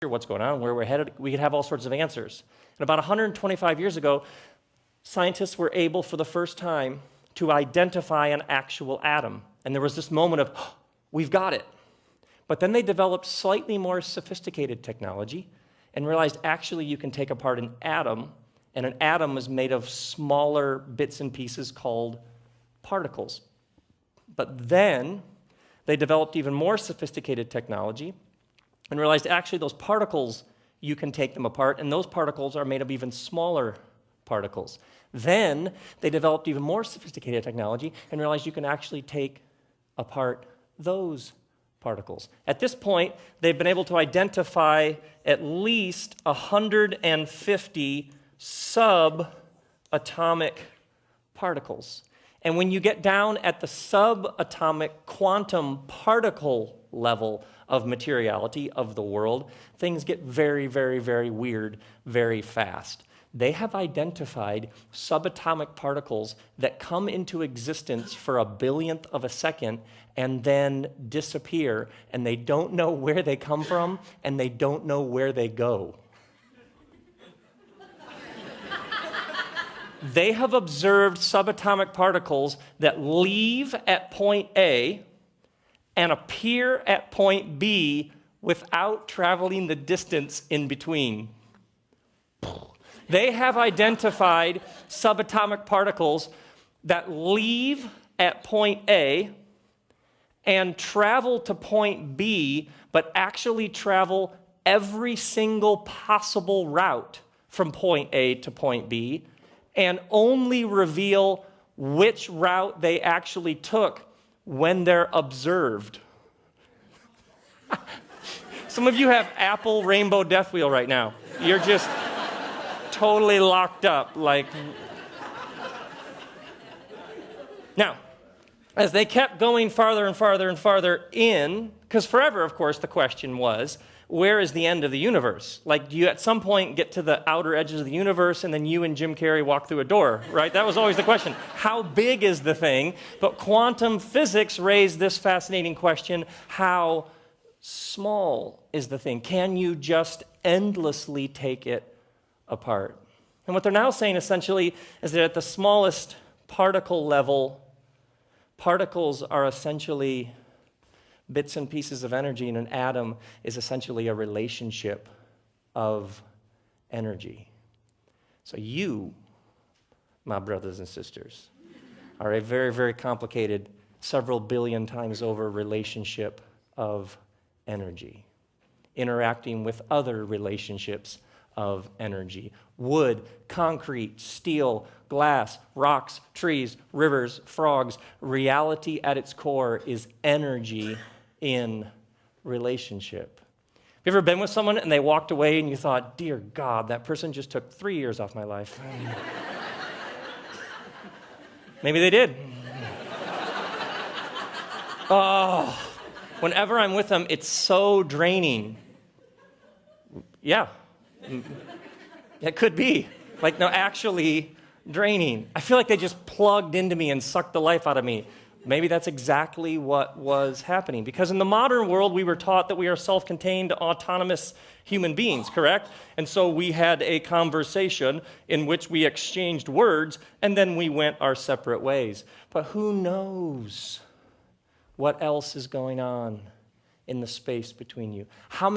what's going on, where we're headed, we could have all sorts of answers. And about 125 years ago, scientists were able for the first time to identify an actual atom. And there was this moment of, oh, we've got it. But then they developed slightly more sophisticated technology and realized actually you can take apart an atom, and an atom is made of smaller bits and pieces called particles. But then they developed even more sophisticated technology and realized actually those particles, you can take them apart, and those particles are made of even smaller particles. Then they developed even more sophisticated technology and realized you can actually take apart those particles. At this point, they've been able to identify at least 150 subatomic particles. And when you get down at the subatomic quantum particle level of materiality of the world, things get very, very, very weird very fast. They have identified subatomic particles that come into existence for a billionth of a second and then disappear, and they don't know where they come from, and they don't know where they go. They have observed subatomic particles that leave at point A and appear at point B without traveling the distance in between. They have identified subatomic particles that leave at point A and travel to point B, but actually travel every single possible route from point A to point B, and only reveal which route they actually took when they're observed. Some of you have Apple Rainbow Death Wheel right now. You're just totally locked up. Now, as they kept going farther and farther and farther in, because forever, of course, the question was, where is the end of the universe? Like, do you at some point get to the outer edges of the universe and then you and Jim Carrey walk through a door, right? That was always the question. How big is the thing? But quantum physics raised this fascinating question, how small is the thing? Can you just endlessly take it apart? And what they're now saying essentially is that at the smallest particle level, particles are essentially bits and pieces of energy, and an atom is essentially a relationship of energy. So you, my brothers and sisters, are a very, very complicated, several billion times over relationship of energy, interacting with other relationships of energy. Wood, concrete, steel, glass, rocks, trees, rivers, frogs. Reality at its core is energy in relationship. Have you ever been with someone and they walked away and you thought, dear God, that person just took 3 years off my life? Maybe they did. Oh, whenever I'm with them, it's so draining. Yeah, it could be. Like, no, actually draining. I feel like they just plugged into me and sucked the life out of me. Maybe that's exactly what was happening. Because in the modern world, we were taught that we are self-contained, autonomous human beings, correct? And so we had a conversation in which we exchanged words, and then we went our separate ways. But who knows what else is going on in the space between you? How many